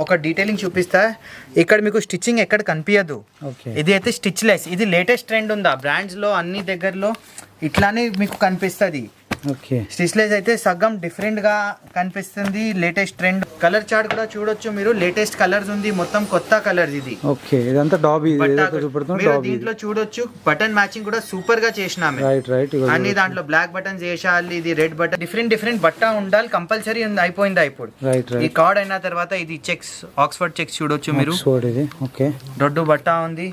ఒక డీటెయిలింగ్ చూపిస్తా. ఇక్కడ మీకు స్టిచ్చింగ్ ఎక్కడ కనిపించదు. ఇది అయితే స్టిచ్ లెస్. ఇది లేటెస్ట్ ట్రెండ్ ఉందా బ్రాండ్స్ లో, అన్ని దగ్గరలో ఇట్లానే మీకు కనిపిస్తుంది. స్టిచ్లెస్ అయితే సగం డిఫరెంట్ గా కనిపిస్తుంది. Latest trend. కలర్ చార్ట్ కూడా చూడొచ్చు మీరు. లేటెస్ట్ కలర్స్ ఉంది, మొత్తం కొత్త కలర్స్. ఇది ఇదంతా డాబీ. మీరు దీంట్లో చూడొచ్చు బటన్ మ్యాచింగ్ కూడా సూపర్ గా చేసినాము. అన్ని దాంట్లో బ్లాక్ బటన్స్ వేసాలి, ఇది రెడ్ బటన్, డిఫరెంట్ బట్ట ఉండాలి కంపల్సరీ. అయిపోయింది ఇప్పుడు. ఈ కార్డ్ అయిన తర్వాత ఇది చెక్స్, ఆక్స్ఫర్డ్ చెక్స్ చూడొచ్చు మీరు. దొడ్డు బట్ట ఉంది.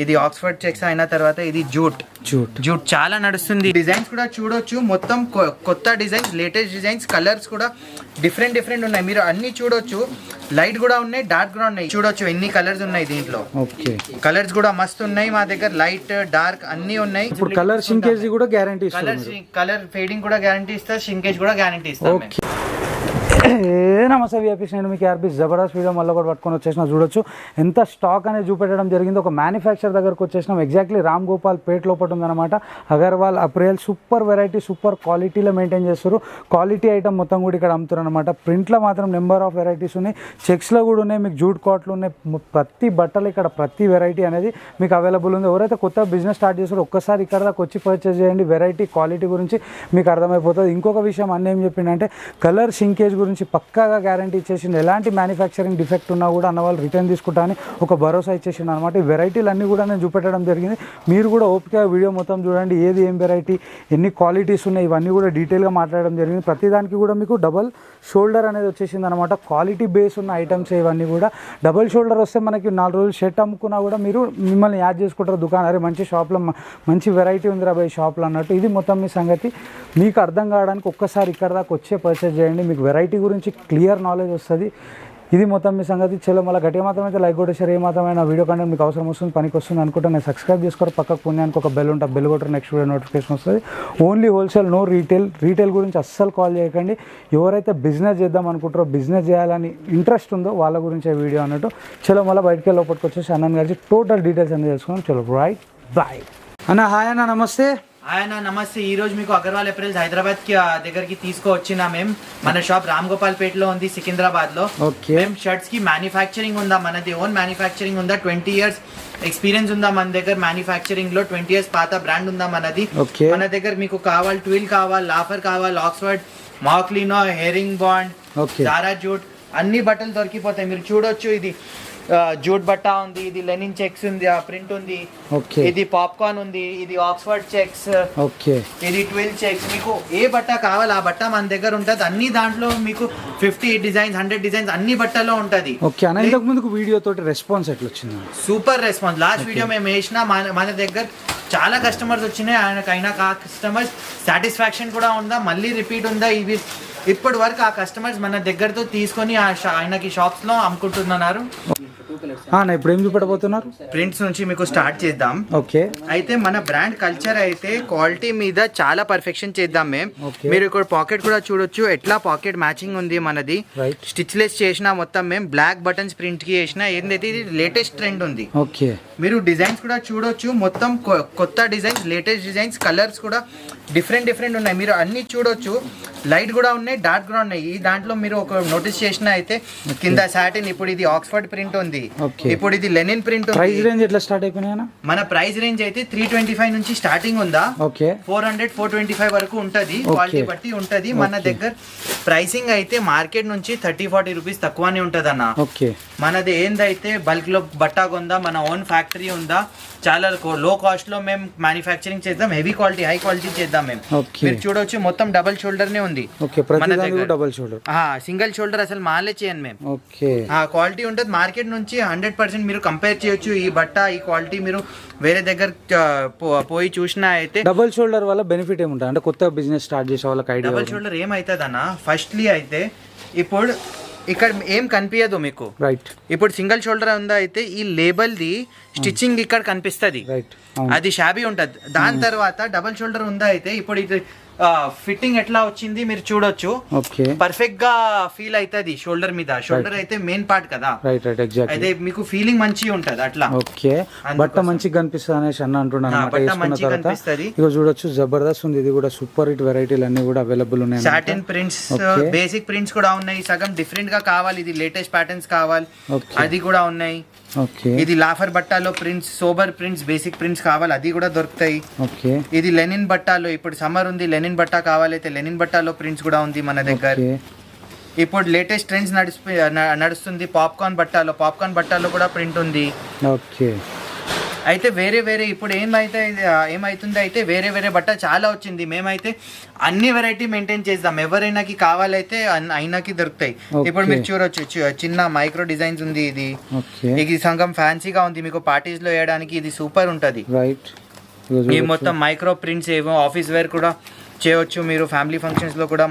ఇది ఆక్స్ఫర్డ్ చెక్స్ అయిన తర్వాత ఇది జూట్ చాలా నడుస్తుంది. డిజైన్స్ కూడా చూడొచ్చు, మొత్తం కొత్త డిజైన్స్, లేటెస్ట్ డిజైన్స్. కలర్స్ కూడా డిఫరెంట్ ఉన్నాయి. మీరు అన్ని చూడొచ్చు. లైట్ కూడా ఉన్నాయి, డార్క్ కూడా ఉన్నాయి. చూడొచ్చు ఎన్ని కలర్స్ ఉన్నాయి దీంట్లో. కలర్స్ కూడా మస్తు ఉన్నాయి మా దగ్గర. లైట్, డార్క్ అన్ని ఉన్నాయి. కలర్ షింకేజ్ కూడా గ్యారంటీ. కలర్ ఫేడింగ్ కూడా గ్యారంటీ ఇస్తా, షింకేజ్ కూడా గ్యారంటీ ఇస్తా. నమస్తే వ్యాపీస్, నేను మీకు ఆర్బీ జబర్దస్త్ వీడియో మళ్ళీ ఒకటి పట్టుకొని వచ్చేసిన. చూడొచ్చు ఎంత స్టాక్ అనేది చూపెట్టడం జరిగింది. ఒక మ్యానుఫ్యాక్చర్ దగ్గరకు వచ్చేసినాం. ఎగ్జాక్ట్లీ రామ్ గోపాల్ పేట్ లోపల ఉందన్నమాట. అగర్వాల్ అప్రియల్. సూపర్ వెరైటీ, సూపర్ క్వాలిటీలో మెయింటైన్ చేస్తారు. క్వాలిటీ ఐటమ్ మొత్తం కూడా ఇక్కడ అమ్ముతారు అనమాట. ప్రింట్లో మాత్రం నెంబర్ ఆఫ్ వెరైటీస్ ఉన్నాయి, చెక్స్లో కూడా ఉన్నాయి, మీకు జూట్ కాట్లు ఉన్నాయి. ప్రతి బట్టలు ఇక్కడ ప్రతి వెరైటీ అనేది మీకు అవైలబుల్ ఉంది. ఎవరైతే కొత్త బిజినెస్ స్టార్ట్ చేస్తారో ఒక్కసారి ఇక్కడ దాకా వచ్చి పర్చేస్ చేయండి. వెరైటీ క్వాలిటీ గురించి మీకు అర్థమైపోతుంది. ఇంకొక విషయం అన్న ఏం చెప్పిందంటే కలర్ షింకేజ్ గురించి పక్కాగా గ్యారంటీ ఇచ్చేసింది. ఎలాంటి మ్యానుఫ్యాక్చరింగ్ డిఫెక్ట్ ఉన్నా కూడా అన్న వాళ్ళు రిటర్న్ తీసుకుంటా అని ఒక భరోసా ఇచ్చేసింది అనమాట. ఈ వెరైటీలు అన్నీ కూడా నేను చూపెట్టడం జరిగింది. మీరు కూడా ఓపిక వీడియో మొత్తం చూడండి. ఏం వెరైటీ, ఎన్ని క్వాలిటీస్ ఉన్నాయి, ఇవన్నీ కూడా డీటెయిల్గా మాట్లాడడం జరిగింది. ప్రతిదానికి కూడా మీకు డబల్ షోల్డర్ అనేది వచ్చేసింది అనమాట. క్వాలిటీ బేస్ ఉన్న ఐటమ్స్ ఇవన్నీ కూడా. డబల్ షోల్డర్ వస్తే మనకి 4 రోజులు షర్ట్ అమ్ముకున్నా కూడా మీరు మిమ్మల్ని యాడ్ చేసుకుంటారు దుకాణం. అరే మంచి షాప్లో మంచి వెరైటీ ఉంది రాబాయ్ షాప్లో అన్నట్టు. ఇది మొత్తం మీ సంగతి. మీకు అర్థం కావడానికి ఒక్కసారి ఇక్కడ దాకా వచ్చే పర్చేస్ చేయండి. మీకు వెరైటీ గురించి క్లియర్ నాలెడ్జ్ వస్తుంది. ఇది మొత్తం మీ సంగతి. చలో మళ్ళీ గట్టిగా మాత్రం అయితే లైక్ కొట్టేసారు. ఏ మాత్రమైన వీడియో కంటెంట్ మీకు అవసరం వస్తుంది, పనికి వస్తుంది అనుకుంటే నేను సబ్స్క్రైబ్ చేసుకోరు. పక్కకు పుణ్యానికి ఒక బెల్ ఉంటుంది, బెల్ కొట్టరు, నెక్స్ట్ వీడియో నోటిఫికేషన్ వస్తుంది. ఓన్లీ హోల్సేల్, నో రీటైల్ గురించి అస్సలు కాల్ చేయకండి. ఎవరైతే బిజినెస్ చేద్దాం అనుకుంటారో, బిజినెస్ చేయాలని ఇంట్రెస్ట్ ఉందో వాళ్ళ గురించి వీడియో అన్నట్టు. చలో మళ్ళీ బయటికి వెళ్ళి లోపలికి వచ్చేసి అన్నని కలిసి టోటల్ డీటెయిల్స్ అనేది తెలుసుకున్నాం. చలో రైట్ బాయ్ అన్న. హాయ్ అన్న, నమస్తే. ఆయన నమస్తే. ఈ రోజు మీకు అగర్వాల్ అప్రియల్స్ హైదరాబాద్ కి దగ్గరికి తీసుకువచ్చినా మేము. మన షాప్ రామ్ గోపాల్ పేట్ లో ఉంది, సికింద్రాబాద్ లో. మేము షర్ట్స్ కి మ్యానుఫ్యాక్చరింగ్ ఉందా, మనది ఓన్ మ్యానుఫ్యాక్చరింగ్ ఉందా. 20 years ఎక్స్పీరియన్స్ ఉందా మన దగ్గర మ్యానుఫ్యాక్చరింగ్ లో. 20 years పాత బ్రాండ్ ఉందా మనది. మన దగ్గర మీకు కావాలి ట్విల్ కావాలి, లాఫర్ కావాలి, ఆక్స్ఫర్డ్, మాక్లినో, హెరింగ్ బాండ్, జారా జూట్ అన్ని బట్టలు దొరికిపోతాయి. మీరు చూడొచ్చు. ఇది జూట్ బట్ట ఉంది, ఇది లెనిన్ చెక్స్ ఉంది, ఆ ప్రింట్ ఉంది, ఇది పాప్కార్న్ ఉంది, ఇది ఆక్స్ఫర్డ్ చెక్స్, ఇది ట్విల్ చెక్స్. మీకు ఏ బట్ట కావాలి ఆ బట్ట మన దగ్గర ఉంటది. అన్ని దాంట్లో మీకు 50 డిజైన్స్, 100 డిజైన్స్ అన్ని బట్టల్లో ఉంటది. వీడియో తోటి రెస్పాన్స్ ఎట్లా వచ్చింది? Super response. లాస్ట్ వీడియో మేము వేసిన మన దగ్గర చాలా కస్టమర్స్ వచ్చినాయి. ఆయనకైనా కస్టమర్స్ సాటిస్ఫాక్షన్ కూడా ఉందా, మళ్ళీ రిపీట్ ఉందా. ఇవి ఇప్పటి వరకు ఆ కస్టమర్స్ మన దగ్గరతో తీసుకొని ఆయనకి షాప్స్ లో అమ్ముకుంటున్నారు. ఇప్పుడు ఏం చూపెట్టబోతున్నారు? ప్రింట్స్ నుంచి మీకు స్టార్ట్ చేద్దాం. అయితే మన బ్రాండ్ కల్చర్ అయితే క్వాలిటీ మీద చాలా పర్ఫెక్షన్ చేద్దాం మేము. మీరు ఇక్కడ పాకెట్ కూడా చూడొచ్చు, ఎట్లా పాకెట్ మ్యాచింగ్ ఉంది మనది. స్టిచ్లెస్ చేసిన మొత్తం మేము బ్లాక్ బటన్స్ ప్రింట్ కి చేసిన. ఏంటంటే ఇది లేటెస్ట్ ట్రెండ్ ఉంది. మీరు డిజైన్స్ కూడా చూడొచ్చు, మొత్తం కొత్త డిజైన్స్, లేటెస్ట్ డిజైన్స్. కలర్స్ కూడా డిఫరెంట్ ఉన్నాయి. మీరు అన్ని చూడొచ్చు. లైట్ కూడా ఉన్నాయి, డార్క్ కూడా ఉన్నాయి. ఈ దాంట్లో మీరు ఒక నోటీస్ చేసిన అయితే కింద సాటిన్, ఇప్పుడు ఇది ఆక్స్ఫర్డ్ ప్రింట్ ఉంది, ఇప్పుడు ఇది లెనిన్ ప్రింట్. ప్రైస్ రేంజ్ ఎట్లా స్టార్ట్ అయిపోయినా? మన ప్రైస్ రేంజ్ అయితే 325 నుంచి స్టార్టింగ్ ఉందా. 400, 425 వరకు ఉంటది. క్వాలిటీ బట్టి ఉంటది. మన దగ్గర ప్రైసింగ్ అయితే మార్కెట్ నుంచి 30-40 రూపీస్ తక్కువనే ఉంటది అన్న. మనది ఏందైతే బల్క్ లో బట్ట కొందా, మన ఓన్ ఫ్యాక్టరీ ఉందా, చాలా లో కాస్ట్ లో మేము మ్యానుఫ్యాక్చరింగ్ చేద్దాం. హెవీ క్వాలిటీ, హై క్వాలిటీ చేద్దాం మేము. మీరు చూడొచ్చు మొత్తం డబుల్ షోల్డర్ నే ఉంది మన దగ్గర. డబుల్ షోల్డర్, సింగిల్ షోల్డర్ అసలు మాలే చేయను మేము. క్వాలిటీ ఉంటుంది. మార్కెట్ నుంచి 100% మీరు కంపేర్ చేయొచ్చు. ఈ బట్ట, ఈ క్వాలిటీ మీరు వేరే దగ్గర పోయి చూసినా అయితే. డబుల్ షోల్డర్ వల్ల బెనిఫిట్ ఏముంటుంది అంటే కొత్త బిజినెస్ స్టార్ట్ చేసే వాళ్ళకి ఐడియా? డబుల్ షోల్డర్ ఏమైతుంది అన్న, ఫస్ట్లీ అయితే ఇప్పుడు ఇక్కడ ఏం కనిపించదు మీకు. రైట్. ఇప్పుడు సింగిల్ షోల్డర్ ఉందా అయితే ఈ లేబుల్ ది స్టిచ్చింగ్ ఇక్కడ కనిపిస్తుంది, అది షాబీ ఉంటది. దాని తర్వాత డబుల్ షోల్డర్ ఉందా అయితే ఇప్పుడు ఇది ఫిట్టింగ్ ఎట్లా వచ్చింది మీరు చూడొచ్చు. ఓకే, పర్ఫెక్ట్ గా ఫీల్ అవుతుంది షోల్డర్ మీద. షోల్డర్ అయితే మెయిన్ పార్ట్ కదా. Right right exactly. అదే మీకు ఫీలింగ్ మంచిగా ఉంటది అట్లా. ఓకే, బట్ట మంచిగా కనిపిస్తుంది అనేసి అన్న అంటున్నాను. ఇక చూడొచ్చు జబర్దస్త్ ఉంది. ఇది కూడా సూపర్ హిట్ వెరైటీలు అన్ని కూడా అవైలబుల్ ఉన్నాయి. సాటిన్ ప్రింట్స్, బేసిక్ ప్రింట్స్ కూడా ఉన్నాయి. సగం డిఫరెంట్ గా కావాలి, ఇది లేటెస్ట్ ప్యాటర్న్స్ కావాలి, అది కూడా ఉన్నాయి. ఓకే, ఇది లాఫర్ బట్టాలో prints, sober prints, basic prints కావాలి, అది కూడా దొరుకుతాయి. ఓకే, ఇది లెనిన్ బట్టాలో, ఇప్పుడు సమ్మర్ ఉంది, లెనిన్ బట్టా కావాలైతే లెనిన్ బట్టాలో ప్రింట్స్ కూడా ఉంది మన దగ్గర. ఇప్పుడు లేటెస్ట్ ట్రెండ్స్ నడుస్తుంది పాప్కార్న్ బట్టాలో కూడా ప్రింట్ ఉంది. ఓకే, అయితే వేరే వేరే ఇప్పుడు ఏమైతుంది అయితే వేరే వేరే బట్ట చాలా వచ్చింది. మేమైతే అన్ని వెరైటీ మెయింటైన్ చేద్దాం, ఎవరైనాకి కావాలైతే అయినాకి దొరుకుతాయి. ఇప్పుడు మీరు చూడొచ్చు చిన్న మైక్రో డిజైన్స్ ఉంది. ఇది సంగం ఫ్యాన్సీగా ఉంది, మీకు పార్టీస్ లో వేయడానికి ఇది సూపర్ ఉంటది. రైట్, ఈ మొత్తం మైక్రో ప్రింట్స్ ఏవో ఆఫీస్ వేర్ కూడా చేయవచ్చు మీరు, ఫ్యామిలీ ఫంక్షన్స్ లో కూడా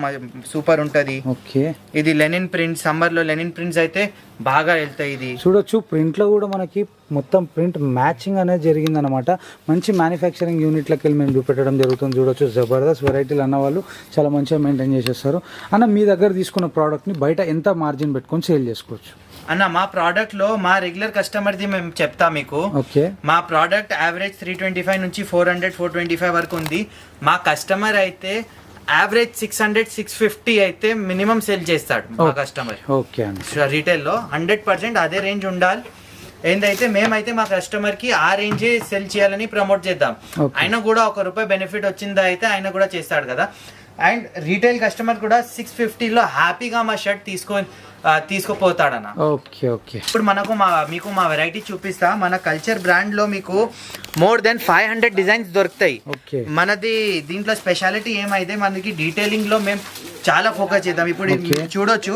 సూపర్ ఉంటది. ఓకే, ఇది లెనిన్ ప్రింట్, సమ్మర్ లో లెనిన్ ప్రింట్స్ అయితే బాగా వెళ్తాయి. ఇది చూడొచ్చు, ప్రింట్ లో కూడా మనకి మొత్తం ప్రింట్ మ్యాచింగ్ అనేది జరిగింది అనమాట. మంచి మ్యానుఫ్యాక్చరింగ్ యూనిట్లకి వెళ్ళి మేము చూపెట్టడం జరుగుతుంది. చూడొచ్చు జబర్దస్త్ వెరైటీలు అన్న వాళ్ళు చాలా మంచిగా మెయింటైన్ చేసేస్తారు. అన్న మీ దగ్గర తీసుకున్న ప్రోడక్ట్ని బయట ఎంత మార్జిన్ పెట్టుకొని సేల్ చేసుకోవచ్చు? అన్న మా ప్రోడక్ట్ లో మా రెగ్యులర్ కస్టమర్ ది మేము చెప్తా మీకు. ఓకే, మా ప్రోడక్ట్ యావరేజ్ 325 నుంచి 400-425 వరకు ఉంది. మా కస్టమర్ అయితే యావరేజ్ 600-650 అయితే మినిమం సేల్ చేస్తాడు మా కస్టమర్. ఓకే, రీటైల్ లో 100% అదే రేంజ్ ఉండాలి. ఏందైతే మేమైతే మా కస్టమర్ కి ఆ రేంజే సెల్ చేయాలని ప్రమోట్ చేద్దాం. ఆయన కూడా ₹1 బెనిఫిట్ వచ్చిందా అయితే ఆయన కూడా చేస్తాడు కదా. అండ్ రీటైల్ కస్టమర్ కూడా 650లో హ్యాపీగా మా షర్ట్ తీసుకుపోతాడన్న. ఓకే ఓకే, ఇప్పుడు మీకు మా వెరైటీ చూపిస్తా. మన కల్చర్ బ్రాండ్ లో మీకు మోర్ దెన్ 500 డిజైన్స్ దొరుకుతాయి. మనది దీంట్లో స్పెషాలిటీ ఏమైతే మనకి డీటెయిలింగ్ లో మేము చాలా ఫోకస్ చేద్దాం. ఇప్పుడు చూడొచ్చు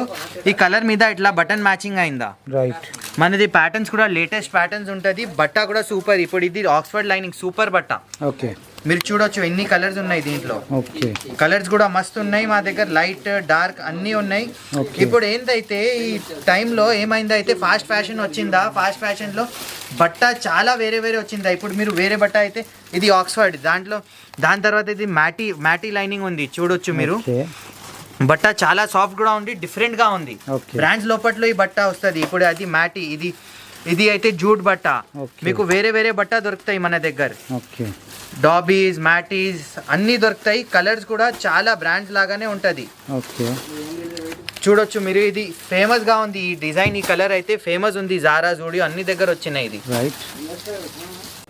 ఈ కలర్ మీద ఇట్లా బటన్ మ్యాచింగ్ అయిందా. రైట్, మనది ప్యాటర్న్స్ కూడా లేటెస్ట్ ప్యాటర్న్స్ ఉంటది. బట్ట కూడా సూపర్. ఇప్పుడు ఇది ఆక్స్ఫర్డ్ లైనింగ్ సూపర్ బట్ట. ఓకే, మీరు చూడొచ్చు ఎన్ని కలర్స్ ఉన్నాయి దీంట్లో. ఓకే, కలర్స్ కూడా మస్తు ఉన్నాయి మా దగ్గర, లైట్ డార్క్ అన్ని ఉన్నాయి. ఇప్పుడు ఏంటైతే ఈ టైంలో ఏమైందైతే ఫాస్ట్ ఫ్యాషన్ వచ్చిందా, ఫాస్ట్ ఫ్యాషన్ లో బట్ట చాలా వేరే వేరే వచ్చిందా. ఇప్పుడు మీరు వేరే బట్ట అయితే ఇది ఆక్స్ఫర్డ్, దాని తర్వాత ఇది మ్యాటీ లైనింగ్ ఉంది. చూడొచ్చు మీరు, బట్ట చాలా సాఫ్ట్ కూడా ఉంది, డిఫరెంట్ గా ఉంది. బ్రాండ్స్ లోపట్లో ఈ బట్ట వస్తుంది. ఇప్పుడు అది మ్యాటీ, ఇది అయితే జూట్ బట్ట. మీకు వేరే వేరే బట్ట దొరుకుతాయి మన దగ్గర. డాబీస్, మ్యాటీస్ అన్ని దొరుకుతాయి. కలర్స్ కూడా చాలా బ్రాండ్స్ లాగానే ఉంటది. చూడొచ్చు మీరు, ఇది ఫేమస్ గా ఉంది ఈ డిజైన్. ఈ కలర్ అయితే ఫేమస్ ఉంది, జారా, జూడియో అన్ని దగ్గర వచ్చినాయి ఇది.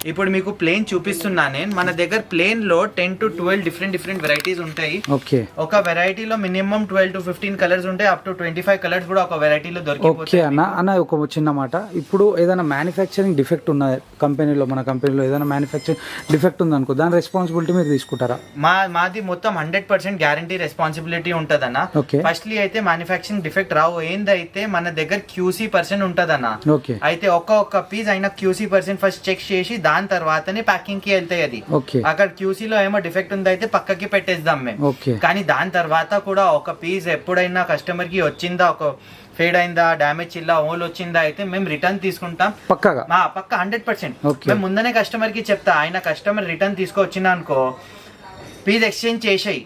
ఇప్పుడు మీకు ప్లేన్ చూపిస్తున్నా నేను. మన దగ్గర ప్లేన్ లో 10 to 12 డిఫరెంట్ వెరైటీస్ ఉంటాయి. ఒక వెరైటీలో మినిమం 12 to 15 కలర్స్ ఉంటాయి. అప్ టు 25 కలర్స్ కూడా ఒక వెరైటీలో దొరికిపోతాయి. అన్న ఒక చిన్న మాట, ఇప్పుడు ఏదైనా మ్యానుఫ్యాక్చరింగ్ డిఫెక్ట్ ఉన్న కంపెనీలో, మన కంపెనీలో ఏదైనా మ్యానుఫ్యాక్చరింగ్ డిఫెక్ట్ ఉంది అనుకో, దాని రెస్పాన్సిబిలిటీ మీరు తీసుకుంటారా? మాది మొత్తం 100% గ్యారంటీ రెస్పాన్సిబిలిటీ ఉంటదన్న. ఫస్ట్లీ అయితే మ్యానుఫ్యాక్చరింగ్ డిఫెక్ట్ రావు. ఏందైతే మన దగ్గర QC% ఉంటదన్న. అయితే ఒక్క పీస్ అయినా QC% ఫస్ట్ చెక్ చేసి దాని తర్వాతనే ప్యాకింగ్ కి వెళ్తాయి. అది అక్కడ QC లో ఏమో డిఫెక్ట్ ఉందో అయితే పక్కకి పెట్టేద్దాం మేము. కానీ దాని తర్వాత కూడా ఒక పీస్ ఎప్పుడైనా కస్టమర్ కి వచ్చిందా, ఒక ఫేడ్ అయిందా, డ్యామేజ్ చిల్లా, హోల్ వచ్చిందా అయితే మేము రిటర్న్ తీసుకుంటాం పక్క 100%. మేము ముందనే కస్టమర్ కి చెప్తా, ఆయన కస్టమర్ రిటర్న్ తీసుకొచ్చినా అనుకో పీస్ ఎక్స్చేంజ్ చేసాయి.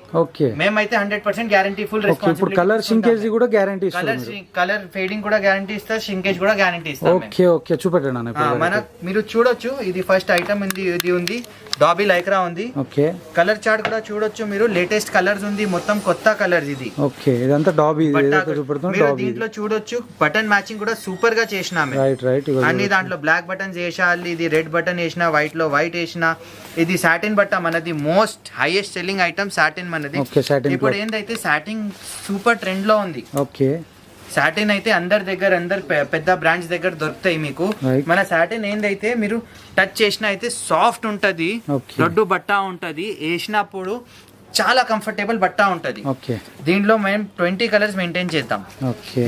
మేమైతే 100% guarantee, full responsibility. Colour shrinkage కూడా గ్యారంటీ ఇస్తాం, కలర్ ఫేడింగ్ కూడా గ్యారంటీ ఇస్తా, షింకేజ్ కూడా గ్యారంటీ ఇస్తాం. ఓకే, చూపెట్టండి. మీరు చూడొచ్చు, ఇది ఫస్ట్ ఐటమ్ ఉంది. ఇది ఉంది డాబీ లైక్రా ఉంది. కలర్ చార్ట్ కూడా చూడొచ్చు మీరు, లేటెస్ట్ కలర్స్ ఉంది, మొత్తం కొత్త కలర్స్. ఇది ఇదంతా డాబీ. దీంట్లో చూడొచ్చు బటన్ మ్యాచింగ్ కూడా సూపర్ గా చేసినాము. అన్ని దాంట్లో బ్లాక్ బటన్స్ వేసాలి, ఇది రెడ్ బటన్ వేసిన, వైట్ లో వైట్ వేసిన. ఇది సాటిన్ బట్ట మనది, most highest selling item satin మనది. ఇప్పుడు ఏందైతే సాటిన్ సూపర్ ట్రెండ్ లో ఉంది. సాటిన్ అయితే అందరి పెద్ద బ్రాండ్స్ దగ్గర దొరుకుతాయి మీకు. మన సాటిన్ ఏందైతే మీరు టచ్ చేసిన అయితే సాఫ్ట్ ఉంటది, దొడ్డు బట్ట ఉంటది, వేసినప్పుడు చాలా కంఫర్టబుల్ బట్ట ఉంటది. దీంట్లో మేము 20 కలర్స్ మెయింటైన్ చేద్దాం.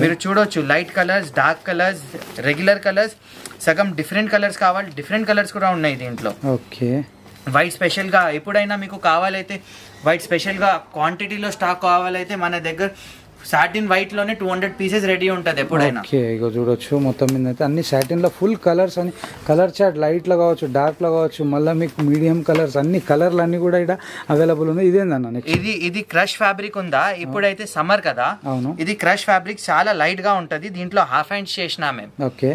మీరు చూడొచ్చు, light colours, dark colours, regular colours, సగం డిఫరెంట్ కలర్స్ కావాలి, డిఫరెంట్ కలర్స్ కూడా ఉన్నాయి దీంట్లో. వైట్ స్పెషల్ గా ఎప్పుడైనా మీకు కావాలైతే, వైట్ స్పెషల్ గా క్వాంటిటీలో స్టాక్ కావాలైతే మన దగ్గర సాటిన్ వైట్ లోనే 200 పీసెస్ రెడీ ఉంటది ఎప్పుడైనా. ఓకే ఇక చూడొచ్చు మొత్తం మీద అయితే అన్ని సాటిన్ లో ఫుల్ కలర్స్ అని కలర్ చార్ట్ లైట్ లో కావచ్చు డార్క్ లో కావచ్చు మళ్ళీ మీకు మీడియం కలర్స్ అన్ని కలర్లు అన్ని కూడా ఇక్కడ అవైలబుల్ ఉంది. ఇదేందన్న నెక్స్ట్ ఇది క్రష్ ఫ్యాబ్రిక్ ఉందా, ఇప్పుడైతే సమ్మర్ కదా. అవును. ఇది క్రష్ ఫ్యాబ్రిక్ చాలా లైట్ గా ఉంటది, దీంట్లో హాఫ్ హ్యాండ్స్ చేసినా మేము. ఓకే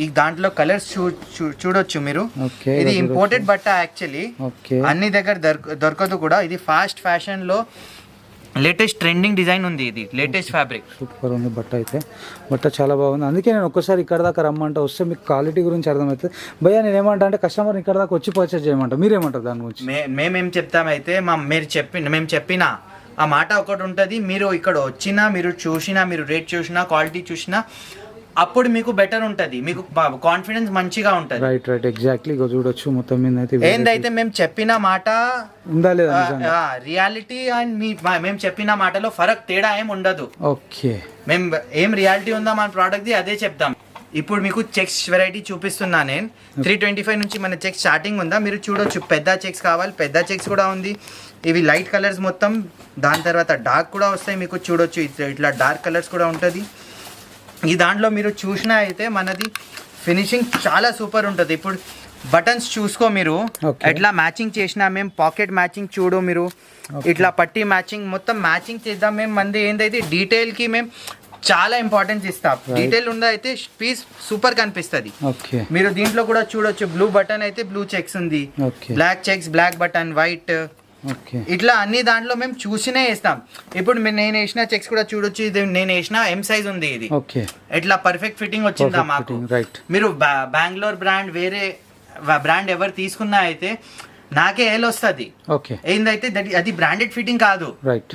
ఈ దాంట్లో కలర్స్ చూడొచ్చు మీరు. ఇది ఇంపోర్టెడ్ బట్ట యాక్చువల్లీ, అన్ని దగ్గర దొరకదు కూడా. ఇది ఫాస్ట్ ఫ్యాషన్ లో లేటెస్ట్ ట్రెండింగ్ డిజైన్ ఉంది, ఇది లేటెస్ట్ ఫ్యాబ్రిక్. సూపర్ ఉంది బట్ట అయితే, బట్ట చాలా బాగుంది. అందుకే నేను ఒక్కసారి ఇక్కడ దాకా రమ్మంటే వస్తే మీకు క్వాలిటీ గురించి అర్థమవుతుంది. భయ్యా నేను ఏమంటా అంటే కస్టమర్ ఇక్కడ దాకా వచ్చి పర్చేస్ చేయమంటారు, మీరేమంటారు దాని గురించి? మేమేం చెప్తామైతే మేము చెప్పిన ఆ మాట ఒకటి ఉంటుంది. మీరు ఇక్కడ వచ్చినా, మీరు చూసినా, మీరు రేట్ చూసినా, క్వాలిటీ చూసినా, అప్పుడు మీకు బెటర్ ఉంటది, మీకు కాన్ఫిడెన్స్ మంచిగా ఉంటది. Right right exactly. ఇక చూడొచ్చు మొత్తం మీద అయితే ఏందైతే మేము చెప్పిన మాట ఉందా లేదా, రియాలిటీ అండ్ మేము చెప్పిన మాటలో ఫరక్ తేడా ఏం ఉండదు. ఓకే మేము ఏం రియాలిటీ ఉందా మన ప్రోడక్ట్ ది అదే చెప్తాం. ఇప్పుడు మీకు చెక్స్ వెరైటీ చూపిస్తున్నా నేను. 325 నుంచి మన చెక్స్ స్టార్టింగ్ ఉందా, మీరు చూడొచ్చు. పెద్ద చెక్స్ కావాలి, పెద్ద చెక్స్ కూడా ఉంది. ఇవి లైట్ కలర్స్ మొత్తం, దాని తర్వాత డార్క్ కూడా వస్తాయి మీకు చూడొచ్చు. ఇట్లా డార్క్ కలర్స్ కూడా ఉంటుంది. ఈ దాంట్లో మీరు చూసినా అయితే మనది ఫినిషింగ్ చాలా సూపర్ ఉంటుంది. ఇప్పుడు బటన్స్ చూసుకో మీరు, ఎట్లా మ్యాచింగ్ చేసినా మేము, పాకెట్ మ్యాచింగ్ చూడు మీరు, ఇట్లా పట్టి మ్యాచింగ్ మొత్తం మ్యాచింగ్ చేద్దాం మేము. మంది ఏందైతే డీటెయిల్కి మేము చాలా ఇంపార్టెన్స్ ఇస్తాం. డీటెయిల్ ఉందా అయితే పీస్ సూపర్ కనిపిస్తుంది. మీరు దీంట్లో కూడా చూడొచ్చు, బ్లూ బటన్ అయితే బ్లూ చెక్స్ ఉంది, black checks, black button, white, ఇట్లా అన్ని దాంట్లో మేము చూసినే వేస్తాం. ఇప్పుడు నేను వేసిన చెక్స్ కూడా చూడొచ్చు. ఇది నేను వేసిన ఎం సైజ్ ఉంది, ఇది ఎట్లా పర్ఫెక్ట్ ఫిట్టింగ్ వచ్చిందా మాకు. మీరు బెంగళూరు బ్రాండ్ వేరే బ్రాండ్ ఎవరు తీసుకున్నా అయితే నాకే ఎల్ వస్తుంది. ఏందైతే అది బ్రాండెడ్ ఫిట్టింగ్ కాదు.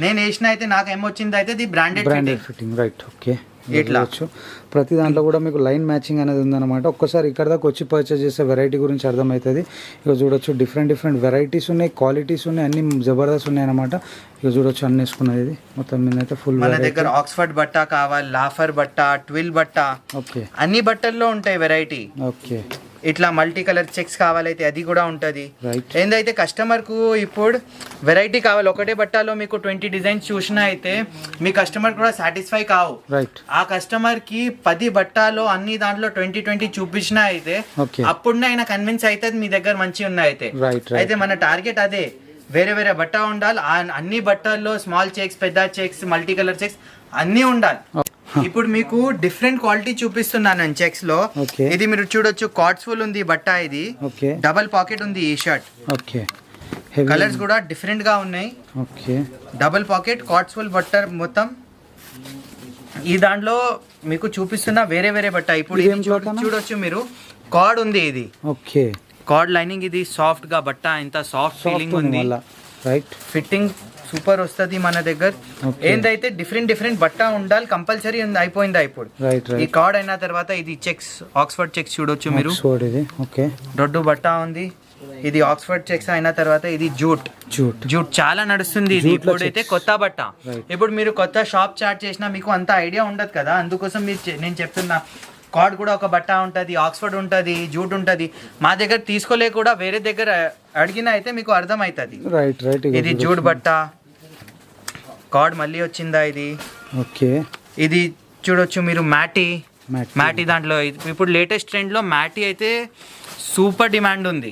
నేను వేసిన అయితే నాకు ఏమొచ్చింది అయితే అది బ్రాండెడ్ ఫిట్టింగ్. Right okay. ఇట్లా ప్రతి దాంట్లో కూడా మీకు లైన్ మ్యాచింగ్ అనేది ఉందన్నమాట. ఒక్కసారి ఇక్కడ దాకా వచ్చి పర్చేస్ చేసే వెరైటీ గురించి అర్థమవుతుంది. ఇక చూడొచ్చు డిఫరెంట్ వెరైటీస్ ఉన్నాయి, క్వాలిటీస్ ఉన్నాయి, అన్ని జబర్దస్త్ ఉన్నాయి అనమాట. ఇక చూడొచ్చు అన్ని వేసుకున్నది మొత్తం మీద అయితే ఫుల్. మన దగ్గర ఆక్స్ఫర్డ్ బట్ట కావాలి, లాఫర్ బట్ట, ట్విల్ బట్ట, అన్ని బట్టల్లో ఉంటాయి వెరైటీ. ఓకే ఇట్లా మల్టీ కలర్ చెక్స్ కావాలైతే అది కూడా ఉంటుంది. ఏందైతే కస్టమర్ కు ఇప్పుడు వెరైటీ కావాలి, ఒకటే బట్టలో మీకు 20 డిజైన్స్ చూసినా అయితే మీ కస్టమర్ కూడా సాటిస్ఫై కావు. ఆ కస్టమర్ కి 10 బట్టాలో అన్ని దాంట్లో 20 చూపించినా అయితే అప్పుడునే ఆయన కన్విన్స్ అవుతుంది మీ దగ్గర మంచి ఉన్నాయి అయితే. అయితే మన టార్గెట్ అదే, వేరే బట్ట ఉండాలి. అన్ని బట్టల్లో స్మాల్ చెక్స్, పెద్ద చెక్స్, మల్టీ కలర్ చెక్స్ అన్ని ఉండాలి. ఇప్పుడు మీకు డిఫరెంట్ క్వాలిటీ చూపిస్తున్నాను నేను చెక్స్ లో. ఇది మీరు చూడొచ్చు, కార్డ్స్ ఫుల్ ఉంది బట్ట, ఇది డబల్ పాకెట్ ఉంది ఈ షర్ట్. కలర్స్ కూడా డిఫరెంట్ గా ఉన్నాయి. డబల్ పాకెట్ కార్డ్స్ ఫుల్ బట్ట మొత్తం. ఈ దాంట్లో మీకు చూపిస్తున్నా వేరే బట్ట. ఇప్పుడు చూడొచ్చు మీరు, కార్డ్ ఉంది, ఇది కార్డ్ లైనింగ్, ఇది సాఫ్ట్ గా బట్ట, ఎంత సాఫ్ట్ ఫీలింగ్ ఉంది. ఫిట్టింగ్ సూపర్ వస్తుంది మన దగ్గర. ఏందైతే డిఫరెంట్ బట్ట ఉండాలి కంపల్సరీ అయిపోయింది. ఇప్పుడు ఈ కార్డ్ అయిన తర్వాత ఇది చెక్స్, ఆక్స్ఫర్డ్ చెక్స్ చూడొచ్చు మీరు. దొడ్డు బట్ట ఉంది, ఇది ఆక్స్ఫర్డ్ చెక్స్ అయిన తర్వాత ఇది జూట్ చాలా నడుస్తుంది. ఇది ఇప్పుడైతే కొత్త బట్ట. ఇప్పుడు మీరు కొత్త షాప్ స్టార్ట్ చేసినా మీకు అంత ఐడియా ఉండదు కదా, అందుకోసం నేను చెప్తున్నా. కార్డ్ కూడా ఒక బట్ట ఉంటుంది, ఆక్స్ఫర్డ్ ఉంటుంది, జూట్ ఉంటుంది. మా దగ్గర తీసుకోలే కూడా వేరే దగ్గర అడిగినా అయితే మీకు అర్థం అవుతుంది. ఇది జూట్ బట్ట, కార్డ్ మళ్ళీ వచ్చిందా ఇది. ఇది చూడొచ్చు మీరు, మ్యాటీ దాంట్లో ఇప్పుడు లేటెస్ట్ ట్రెండ్ లో మ్యాటీ అయితే సూపర్ డిమాండ్ ఉంది.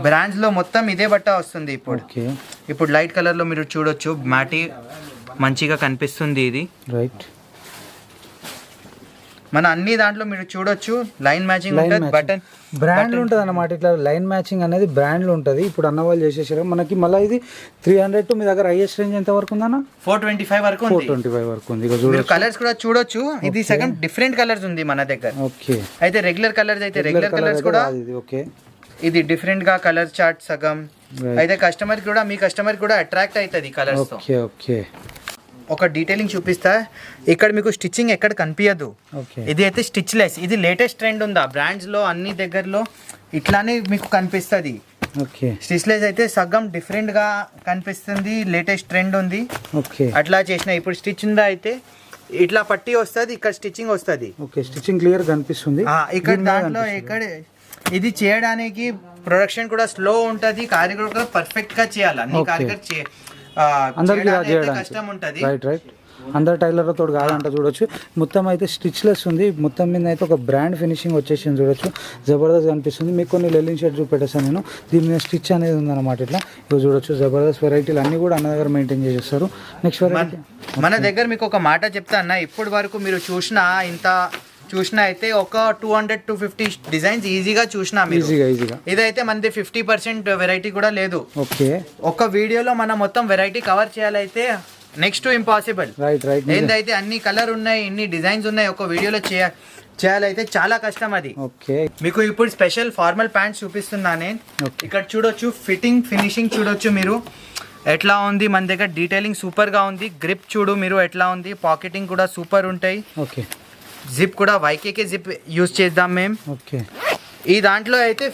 బ్రాండ్స్ లో మొత్తం ఇదే బట్ట వస్తుంది ఇప్పుడు లైట్ కలర్ లో మీరు చూడొచ్చు, మ్యాటీ మంచిగా కనిపిస్తుంది. ఇది మన అన్ని దాంట్లో మీరు చూడొచ్చు లైన్ మ్యాచింగ్ ఉంటుంది, బటన్ బ్రాండ్లు ఉంటుంది అన్నమాట. ఇట్లా లైన్ మ్యాచింగ్ అనేది బ్రాండ్లు ఉంటుంది. ఇప్పుడు అన్న వాళ్ళు చేసేసారు మనకి. మళ్ళీ ఇది 300 టు మీ దగ్గర హైయెస్ట్ రేంజ్ ఎంత వరకు ఉందన్న? 425 వరకు ఉంది. 425 వరకు ఉంది. మీరు కలర్స్ కూడా చూడొచ్చు. ఇది సెకండ్ డిఫరెంట్ కలర్స్ ఉంది మన దగ్గర. అయితే రెగ్యులర్ కలర్స్ అయితే రెగ్యులర్ కలర్స్ కూడా. ఇది డిఫరెంట్ గా కలర్ చార్ట్ సగం అయితే కస్టమర్ కూడా, మీ కస్టమర్ కూడా అట్రాక్ట్ అవుతుంది కలర్స్ తో. ఒక డీటెయిలింగ్ చూపిస్తా. ఇక్కడ మీకు స్టిచ్చింగ్ ఎక్కడ కనిపించదు. ఇది అయితే స్టిచ్ లెస్. ఇది లేటెస్ట్ ట్రెండ్ ఉందా బ్రాండ్స్ లో, అన్ని దగ్గరలో ఇట్లానే మీకు కనిపిస్తుంది. స్టిచ్ లెస్ అయితే సగం డిఫరెంట్ గా కనిపిస్తుంది, లేటెస్ట్ ట్రెండ్ ఉంది. అట్లా చేసిన ఇప్పుడు స్టిచ్ ఉందా అయితే ఇట్లా పట్టి వస్తుంది, ఇక్కడ స్టిచ్చింగ్ వస్తుంది. స్టిచ్చింగ్ క్లియర్ కనిపిస్తుంది ఇక్కడ. దాంట్లో ఇక్కడ ఇది చేయడానికి ప్రొడక్షన్ కూడా స్లో ఉంటది, కారిగర్ కూడా పర్ఫెక్ట్ గా చేయాలి. అన్ని కారిగర్ అందరికీ కష్టం ఉంటది. అందరు టైలర్లతో కాదంట చూడొచ్చు. మొత్తం అయితే స్టిచ్లెస్ ఉంది, మొత్తం మీద అయితే ఒక బ్రాండ్ ఫినిషింగ్ వచ్చేసింది చూడొచ్చు, జబర్దస్త్ కనిపిస్తుంది. మీకు కొన్ని లెలిన్ షర్ట్ చూపెట్టేస్తాను నేను, దీని మీద స్టిచ్ అనేది ఉందన్నమాట. ఇట్లా ఇవి చూడొచ్చు, జబర్దస్త్ వెరైటీలు అన్నీ కూడా అన్న దగ్గర మెయింటైన్ చేసేస్తారు. నెక్స్ట్ వెరైటీ మన దగ్గర మీకు ఒక మాట చెప్తా అన్న, ఇప్పటి వరకు మీరు చూసినా అయితే ఒక 200-250 డిజైన్స్ ఈజీగా చూసినా మీరు. ఈజీగా ఇదైతే మనది 50% వెరైటీ కూడా లేదు. ఓకే, ఒక వీడియోలో మనం మొత్తం వెరైటీ కవర్ చేయాలైతే నెక్స్ట్ టు ఇంపాసిబుల్. రైట్ ఏందైతే అన్ని కలర్ ఉన్నాయి, ఇన్ని డిజైన్స్ ఉన్నాయి, ఒక వీడియోలో చేయాలైతే చాలా కష్టం అది. ఓకే, మీకు ఇప్పుడు స్పెషల్ ఫార్మల్ ప్యాంట్స్ చూపిస్తున్నా నేను. ఇక్కడ చూడొచ్చు, ఫినిషింగ్ చూడొచ్చు మీరు ఎట్లా ఉంది. మన దగ్గర డీటెయిలింగ్ సూపర్ గా ఉంది. గ్రిప్ చూడు మీరు ఎట్లా ఉంది, పాకెటింగ్ కూడా సూపర్ ఉంటాయి. ఓకే, జిప్ కూడా వైకేకే జిప్ యూజ్ చేద్దాం మేము. ఓకే, ఈ దాంట్లో అయితే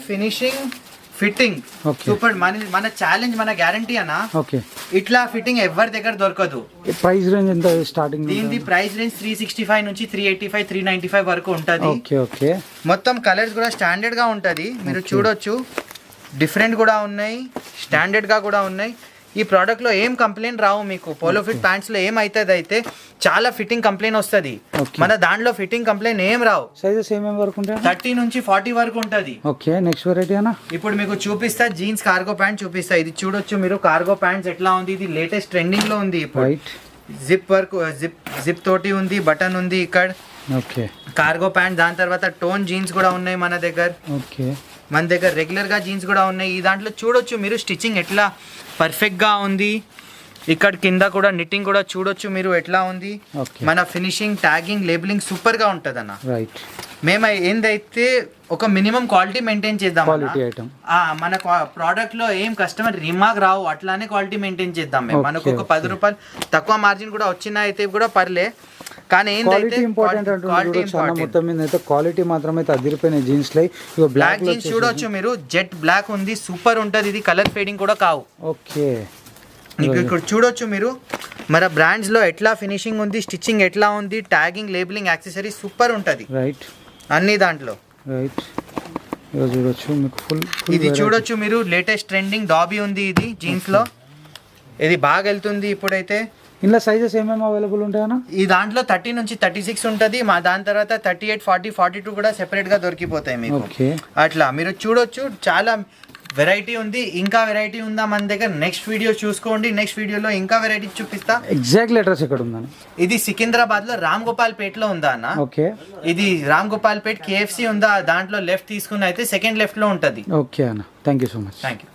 ఫిట్టింగ్ సూపర్. మన ఛాలెంజ్, మన గ్యారంటీ అన్న. ఓకే, ఇట్లా ఫిట్టింగ్ ఎవరి దగ్గర దొరకదు. ప్రైస్ రేంజ్ ఎంత స్టార్టింగ్? దీని ప్రైస్ రేంజ్ 365 నుంచి 385, 395 వరకు ఉంటది. ఓకే, ఓకే, మొత్తం కలర్స్ కూడా స్టాండర్డ్ గా ఉంటది. మీరు చూడొచ్చు, డిఫరెంట్ కూడా ఉన్నాయి, స్టాండర్డ్ గా కూడా ఉన్నాయి. ఈ ప్రోడక్ట్ లో ఏం కంప్లైంట్ రావు మీకు. పోలో ఫిట్ ప్యాంట్స్ లో ఏమైతుంది అయితే చాలా ఫిట్టింగ్ కంప్లైంట్ వస్తుంది, మన దాంట్లో ఫిట్టింగ్ కంప్లైంట్ ఏం రావు. సైజెస్ ఏమేమి వరకు ఉంటాయి? 30 నుంచి 40 వరకు ఉంటది. ఓకే, నెక్స్ట్ వెరైటీ అన్న. ఇప్పుడు మీకు చూపిస్తా, జీన్స్ కార్గో ప్యాంట్ చూపిస్తా. ఇది చూడొచ్చు మీరు, కార్గో ప్యాంట్స్ ఎట్లా ఉంది. ఇది లేటెస్ట్ ట్రెండింగ్ లో ఉంది ఇప్పుడు. జిప్ వర్క్, జిప్ తోటి ఉంది, బటన్ ఉంది ఇక్కడ. Okay, cargo pant. దాని తర్వాత టోన్ జీన్స్ కూడా ఉన్నాయి మన దగ్గర. ఓకే, మన దగ్గర రెగ్యులర్ గా జీన్స్ కూడా ఉన్నాయి. ఈ దాంట్లో చూడొచ్చు మీరు, స్టిచ్చింగ్ ఎట్లా పర్ఫెక్ట్ గా ఉంది. ఇక్కడ కింద కూడా నిట్టింగ్ కూడా చూడొచ్చు మీరు ఎట్లా ఉంది. మన ఫినిషింగ్, ట్యాగింగ్, లేబులింగ్ సూపర్ గా ఉంటది అన్న. రైట్, మేము ఏందైతే ఒక మినిమం క్వాలిటీ మెయింటైన్ చేద్దాం. మన ప్రోడక్ట్ లో ఏం కస్టమర్ రిమార్క్ రావు, అట్లానే క్వాలిటీ మెయింటైన్ చేద్దాం మేము. మనకు ఒక 10 రూపాయలు తక్కువ మార్జిన్ కూడా వచ్చినా అయితే కూడా పర్లే, కానీ ఏంటంటే మొత్తం మీద అయితే క్వాలిటీ మాత్రమే అదిరిపోయిన జీన్స్ లై. బ్లాక్ జీన్స్ చూడొచ్చు మీరు, జెట్ బ్లాక్ ఉంది, సూపర్ ఉంటది. ఇది కలర్ ఫేడింగ్ కూడా కావు. ఓకే, ఇక్కడ చూడొచ్చు మీరు, మన బ్రాండ్స్ లో ఎట్లా ఫినిషింగ్ ఉంది, స్టిచ్చింగ్ ఎట్లా ఉంది, ట్యాగింగ్, లేబులింగ్, యాక్సెసరీ సూపర్ ఉంటది. రైట్, అన్ని దాంట్లో. రైట్, చూడొచ్చు మీకు ఫుల్. ఇది చూడొచ్చు మీరు, లేటెస్ట్ ట్రెండింగ్ డాబీ ఉంది. ఇది జీన్స్ లో ఇది బాగా వెళ్తుంది ఇప్పుడైతే. ఇందులో సైజెస్ ఏమేమి అవైలబుల్ ఉంటాయన్నా? ఈ దాంట్లో 30 నుంచి 36 ఉంటుంది. మా దాని తర్వాత 38, 40, 42 కూడా సెపరేట్ గా దొరికిపోతాయి మీకు. అట్లా మీరు చూడొచ్చు, చాలా వెరైటీ ఉంది. ఇంకా వెరైటీ ఉందా మన దగ్గర, నెక్స్ట్ వీడియో చూసుకోండి. నెక్స్ట్ వీడియోలో ఇంకా వెరైటీ చూపిస్తా. ఎగ్జాక్ట్లీ అడ్రస్ ఎక్కడ ఉందని? ఇది సికింద్రాబాద్ లో రామ్ గోపాల్ పేట్ లో ఉందా అన్న. ఓకే, ఇది రామ్ గోపాల్ పేట్ KFC ఉందా, దాంట్లో లెఫ్ట్ తీసుకుని అయితే సెకండ్ లెఫ్ట్ లో ఉంటది. ఓకే అన్న, thank you so much. Thank you.